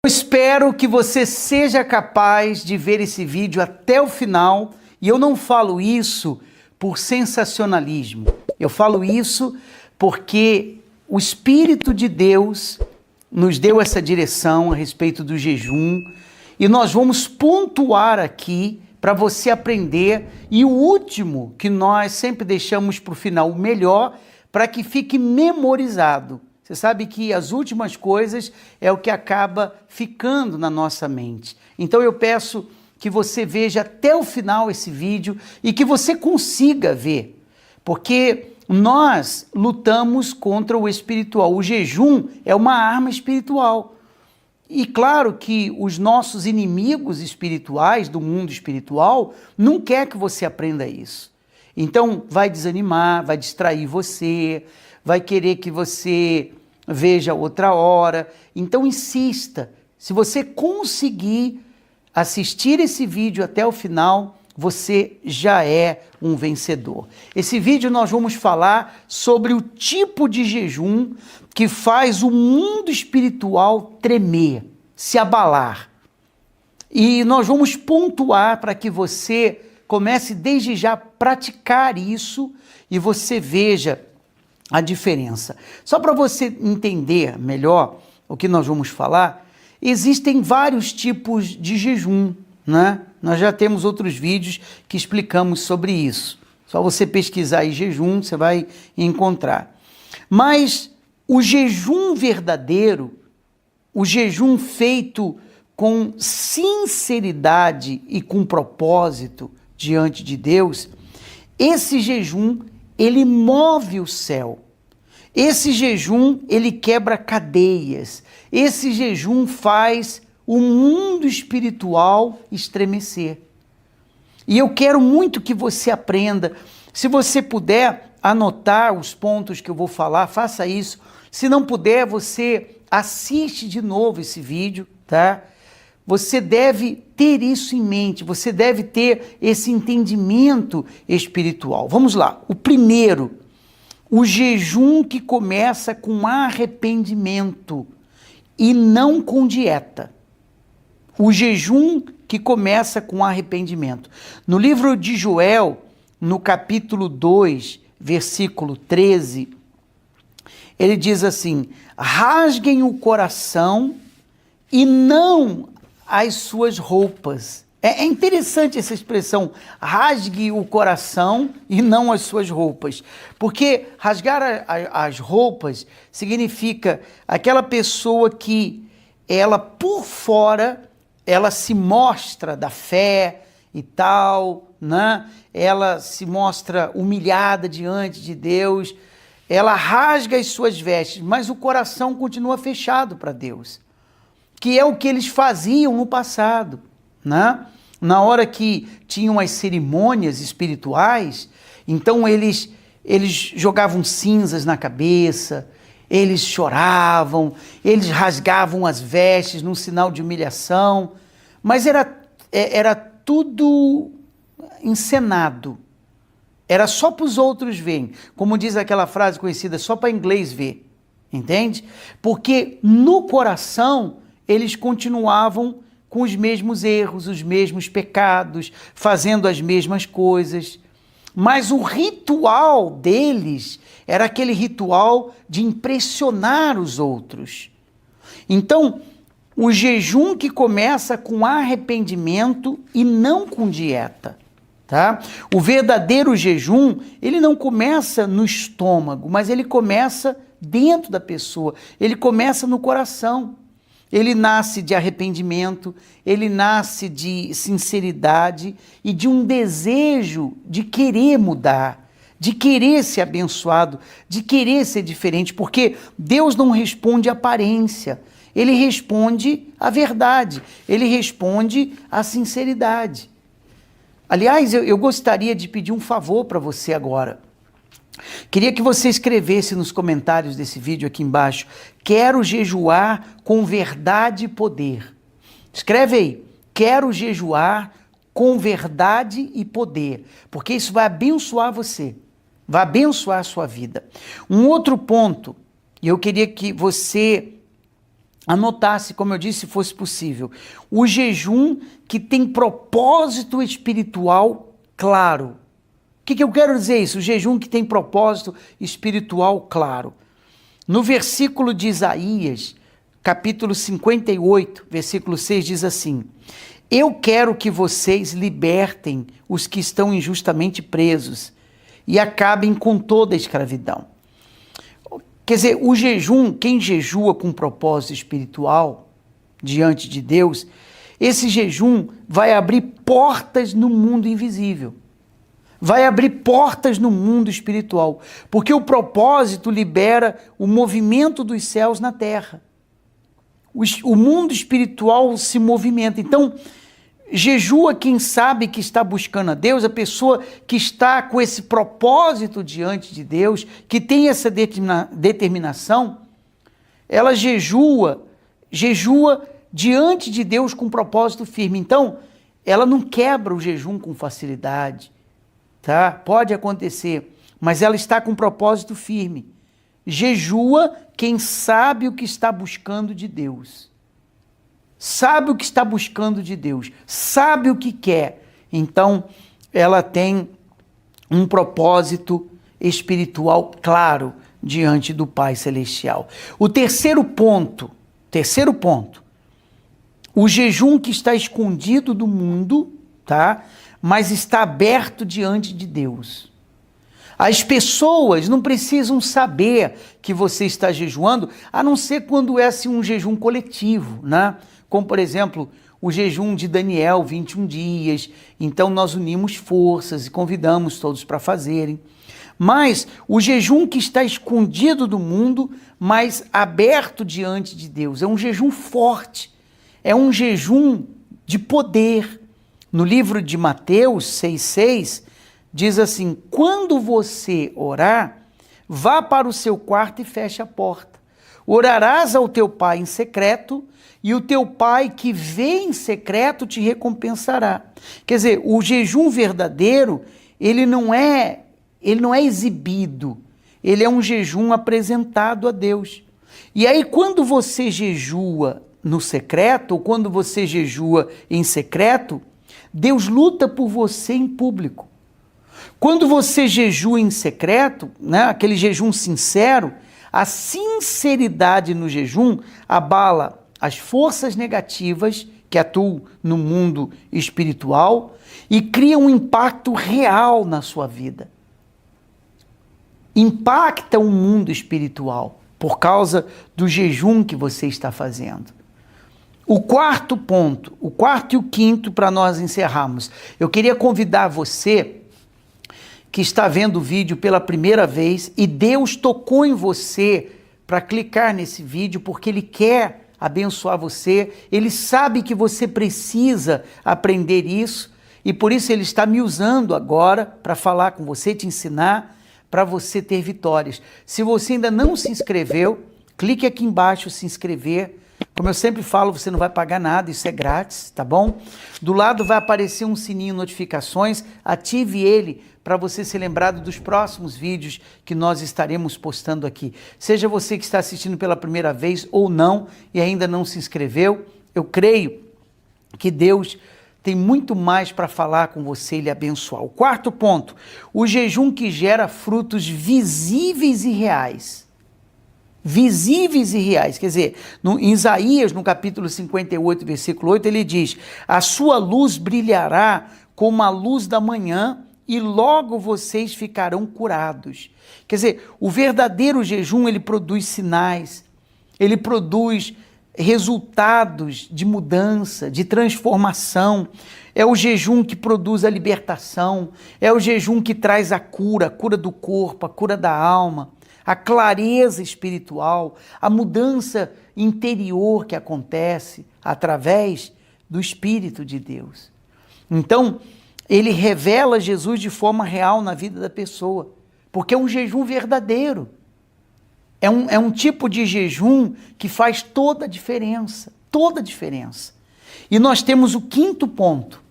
Espero que você seja capaz de ver esse vídeo até o final, e eu não falo isso por sensacionalismo, eu falo isso porque o Espírito de Deus nos deu essa direção a respeito do jejum, e nós vamos pontuar aqui para você aprender, e o último que nós sempre deixamos para o final, o melhor, para que fique memorizado. Você sabe que as últimas coisas é o que acaba ficando na nossa mente. Então eu peço que você veja até o final esse vídeo e que você consiga ver, porque nós lutamos contra o espiritual. O jejum é uma arma espiritual. E claro que os nossos inimigos espirituais, do mundo espiritual, não quer que você aprenda isso. Então vai desanimar, vai distrair você, vai querer que você veja outra hora. Então insista. Se você conseguir assistir esse vídeo até o final, você já é um vencedor. Esse vídeo nós vamos falar sobre o tipo de jejum que faz o mundo espiritual tremer, se abalar. E nós vamos pontuar para que você comece desde já a praticar isso e você veja a diferença. Só para você entender melhor o que nós vamos falar, existem vários tipos de jejum, né? Nós já temos outros vídeos que explicamos sobre isso. Só você pesquisar aí jejum, você vai encontrar. Mas o jejum verdadeiro, o jejum feito com sinceridade e com propósito diante de Deus, esse jejum, ele move o céu. Esse jejum, ele quebra cadeias. Esse jejum faz o mundo espiritual estremecer. E eu quero muito que você aprenda. Se você puder anotar os pontos que eu vou falar, faça isso. Se não puder, você assiste de novo esse vídeo, tá? Você deve ter isso em mente, você deve ter esse entendimento espiritual. Vamos lá. O primeiro, o jejum que começa com arrependimento e não com dieta. O jejum que começa com arrependimento. No livro de Joel, no capítulo 2, versículo 13, ele diz assim: rasguem o coração e não as suas roupas. É interessante essa expressão, rasgue o coração e não as suas roupas. Porque rasgar as roupas significa aquela pessoa que ela por fora, ela se mostra da fé e tal, né? Ela se mostra humilhada diante de Deus, ela rasga as suas vestes, mas o coração continua fechado para Deus, que é o que eles faziam no passado, né? Na hora que tinham as cerimônias espirituais, então eles jogavam cinzas na cabeça, eles choravam, eles rasgavam as vestes num sinal de humilhação, mas era tudo encenado, era só para os outros verem, como diz aquela frase conhecida, só para inglês ver, entende? Porque no coração eles continuavam com os mesmos erros, os mesmos pecados, fazendo as mesmas coisas. Mas o ritual deles era aquele ritual de impressionar os outros. Então, o jejum que começa com arrependimento e não com dieta, tá? O verdadeiro jejum, ele não começa no estômago, mas ele começa dentro da pessoa, ele começa no coração. Ele nasce de arrependimento, ele nasce de sinceridade e de um desejo de querer mudar, de querer ser abençoado, de querer ser diferente, porque Deus não responde à aparência, ele responde à verdade, ele responde à sinceridade. Aliás, eu gostaria de pedir um favor para você agora. Queria que você escrevesse nos comentários desse vídeo aqui embaixo: quero jejuar com verdade e poder. Escreve aí: quero jejuar com verdade e poder, porque isso vai abençoar você, vai abençoar a sua vida. Um outro ponto, e eu queria que você anotasse, como eu disse, se fosse possível, o jejum que tem propósito espiritual claro. O que eu quero dizer isso? O jejum que tem propósito espiritual claro. No versículo de Isaías, capítulo 58, versículo 6, diz assim: eu quero que vocês libertem os que estão injustamente presos e acabem com toda a escravidão. Quer dizer, o jejum, quem jejua com propósito espiritual diante de Deus, esse jejum vai abrir portas no mundo invisível. Vai abrir portas no mundo espiritual, porque o propósito libera o movimento dos céus na terra. O mundo espiritual se movimenta. Então, jejua quem sabe que está buscando a Deus, a pessoa que está com esse propósito diante de Deus, que tem essa determinação, ela jejua diante de Deus com propósito firme. Então, ela não quebra o jejum com facilidade, tá? Pode acontecer, mas ela está com propósito firme. Jejua quem sabe o que está buscando de Deus. Sabe o que está buscando de Deus, sabe o que quer. Então, ela tem um propósito espiritual claro diante do Pai Celestial. O terceiro ponto, o jejum que está escondido do mundo, tá? Mas está aberto diante de Deus. As pessoas não precisam saber que você está jejuando, a não ser quando é assim, um jejum coletivo, né? Como, por exemplo, o jejum de Daniel, 21 dias. Então, nós unimos forças e convidamos todos para fazerem. Mas o jejum que está escondido do mundo, mas aberto diante de Deus, é um jejum forte, é um jejum de poder. No livro de Mateus 6,6, diz assim: quando você orar, vá para o seu quarto e feche a porta. Orarás ao teu pai em secreto, e o teu pai que vê em secreto te recompensará. Quer dizer, o jejum verdadeiro, ele não é exibido, ele é um jejum apresentado a Deus. E aí, quando você jejua no secreto, ou quando você jejua em secreto, Deus luta por você em público. Quando você jejua em secreto, né, aquele jejum sincero, a sinceridade no jejum abala as forças negativas que atuam no mundo espiritual e cria um impacto real na sua vida. Impacta o mundo espiritual por causa do jejum que você está fazendo. O quarto ponto, o quarto e o quinto para nós encerrarmos. Eu queria convidar você que está vendo o vídeo pela primeira vez e Deus tocou em você para clicar nesse vídeo porque Ele quer abençoar você, Ele sabe que você precisa aprender isso e por isso Ele está me usando agora para falar com você, te ensinar, para você ter vitórias. Se você ainda não se inscreveu, clique aqui embaixo, se inscrever. Como eu sempre falo, você não vai pagar nada, isso é grátis, tá bom? Do lado vai aparecer um sininho de notificações, ative ele para você ser lembrado dos próximos vídeos que nós estaremos postando aqui. Seja você que está assistindo pela primeira vez ou não e ainda não se inscreveu, eu creio que Deus tem muito mais para falar com você e lhe abençoar. O quarto ponto, o jejum que gera frutos visíveis e reais. Visíveis e reais, quer dizer, em Isaías, no capítulo 58, versículo 8, ele diz: a sua luz brilhará como a luz da manhã e logo vocês ficarão curados. Quer dizer, o verdadeiro jejum, ele produz sinais, ele produz resultados de mudança, de transformação. É o jejum que produz a libertação, é o jejum que traz a cura do corpo, a cura da alma, a clareza espiritual, a mudança interior que acontece através do Espírito de Deus. Então, ele revela Jesus de forma real na vida da pessoa, porque é um jejum verdadeiro. É um tipo de jejum que faz toda a diferença, toda a diferença. E nós temos o quinto ponto,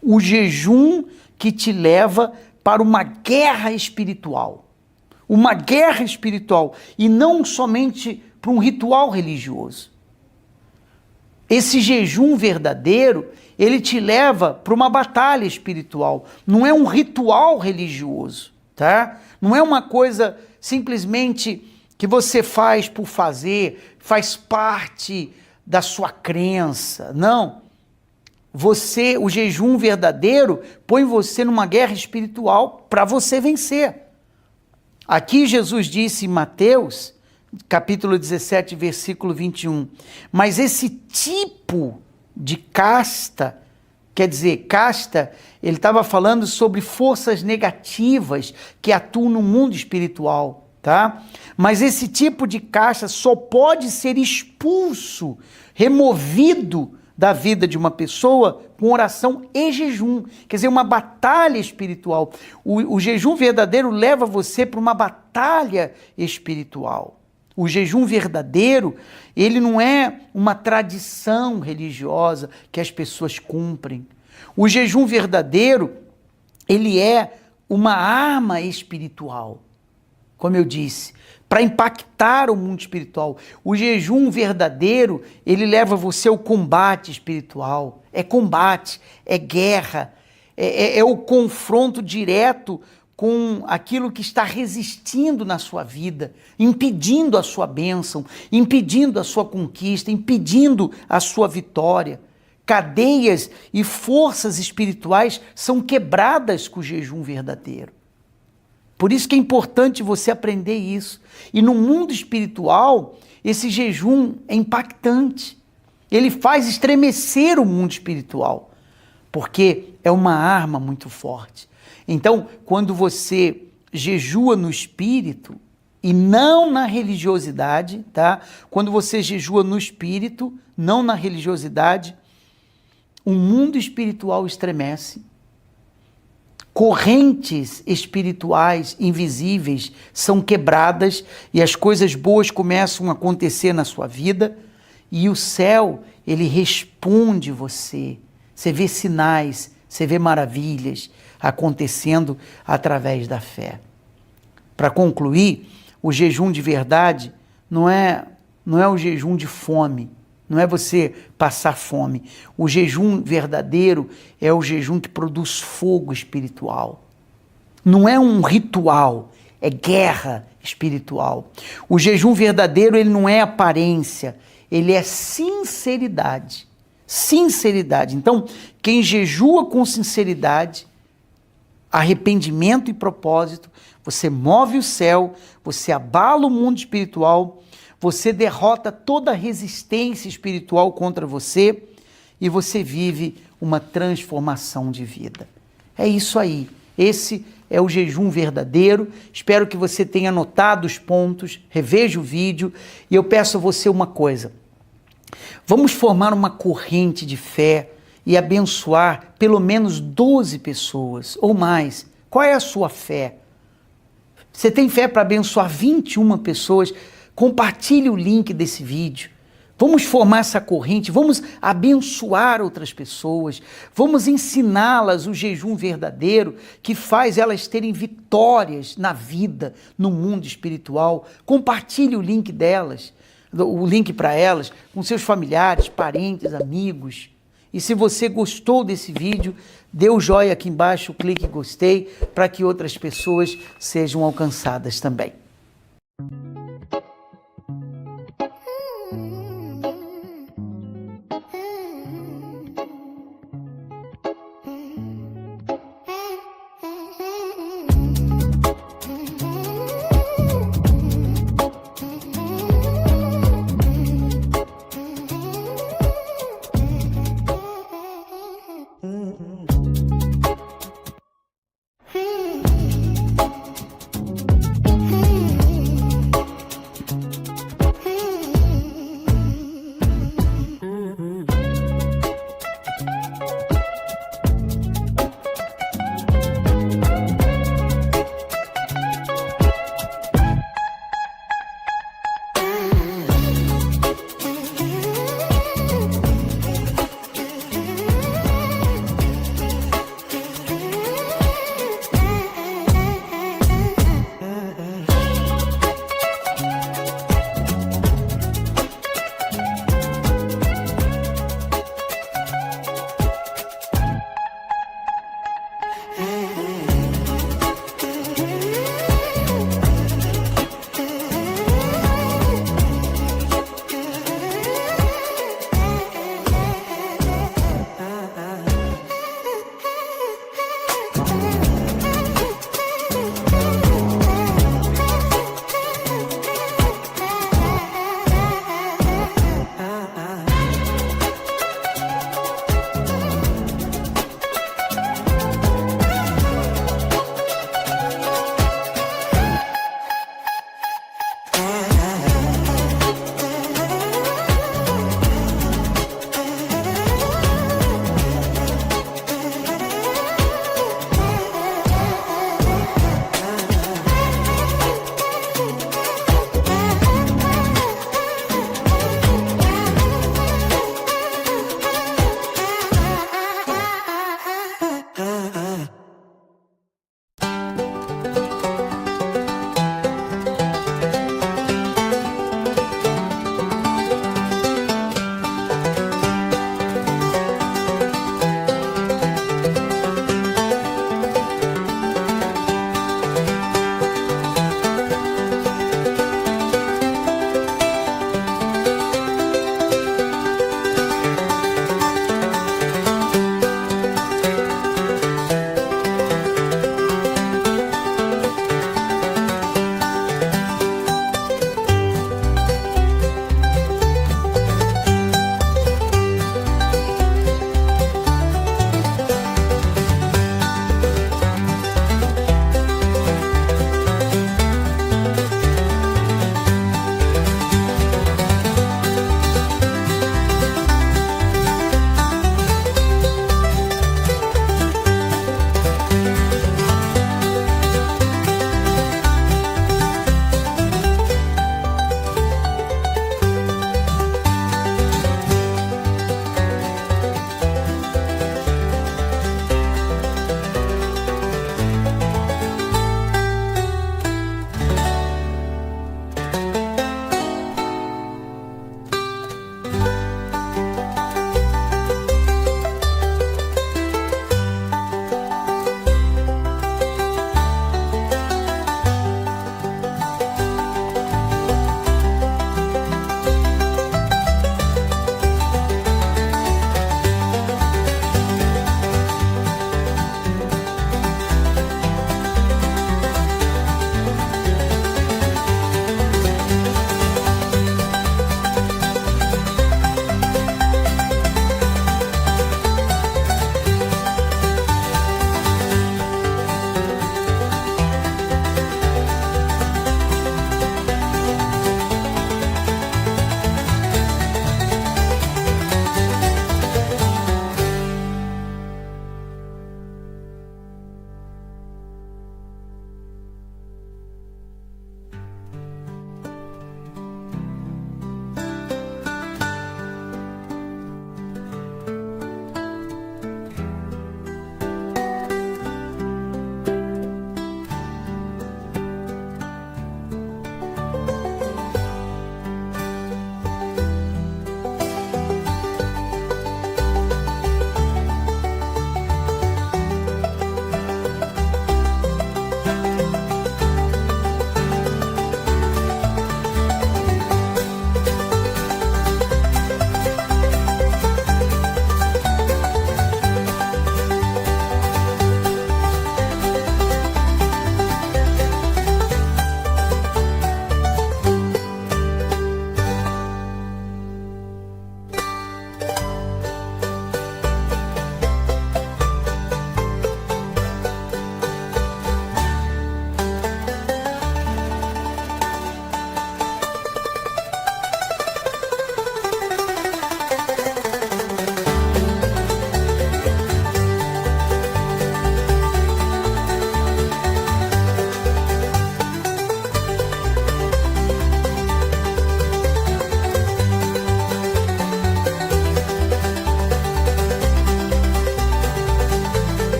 o jejum que te leva para uma guerra espiritual. Uma guerra espiritual e não somente para um ritual religioso. Esse jejum verdadeiro, ele te leva para uma batalha espiritual. Não é um ritual religioso, tá? Não é uma coisa simplesmente que você faz por fazer, faz parte da sua crença. Não. O jejum verdadeiro põe você numa guerra espiritual para você vencer. Aqui Jesus disse em Mateus, capítulo 17, versículo 21, mas esse tipo de casta, quer dizer, casta, ele estava falando sobre forças negativas que atuam no mundo espiritual, tá? Mas esse tipo de casta só pode ser expulso, removido da vida de uma pessoa com oração e jejum, quer dizer, uma batalha espiritual. O jejum verdadeiro leva você para uma batalha espiritual. O jejum verdadeiro, ele não é uma tradição religiosa que as pessoas cumprem. O jejum verdadeiro, ele é uma arma espiritual, como eu disse, para impactar o mundo espiritual. O jejum verdadeiro, ele leva você ao combate espiritual. É combate, é guerra, é o confronto direto com aquilo que está resistindo na sua vida, impedindo a sua bênção, impedindo a sua conquista, impedindo a sua vitória. Cadeias e forças espirituais são quebradas com o jejum verdadeiro. Por isso que é importante você aprender isso. E no mundo espiritual, esse jejum é impactante. Ele faz estremecer o mundo espiritual, porque é uma arma muito forte. Então, quando você jejua no espírito e não na religiosidade, tá? Quando você jejua no espírito, não na religiosidade, o mundo espiritual estremece. Correntes espirituais invisíveis são quebradas e as coisas boas começam a acontecer na sua vida e o céu, ele responde você. Você vê sinais, você vê maravilhas acontecendo através da fé. Para concluir, o jejum de verdade não é o jejum de fome, não é você passar fome. O jejum verdadeiro é o jejum que produz fogo espiritual. Não é um ritual, é guerra espiritual. O jejum verdadeiro, ele não é aparência, ele é sinceridade. Sinceridade. Então, quem jejua com sinceridade, arrependimento e propósito, você move o céu, você abala o mundo espiritual, você derrota toda a resistência espiritual contra você e você vive uma transformação de vida. É isso aí. Esse é o jejum verdadeiro. Espero que você tenha anotado os pontos, reveja o vídeo e eu peço a você uma coisa. Vamos formar uma corrente de fé e abençoar pelo menos 12 pessoas ou mais. Qual é a sua fé? Você tem fé para abençoar 21 pessoas? Compartilhe o link desse vídeo. Vamos formar essa corrente, vamos abençoar outras pessoas, vamos ensiná-las o jejum verdadeiro que faz elas terem vitórias na vida, no mundo espiritual. Compartilhe o link delas, o link para elas, com seus familiares, parentes, amigos. E se você gostou desse vídeo, dê o joinha aqui embaixo, clique em gostei, para que outras pessoas sejam alcançadas também.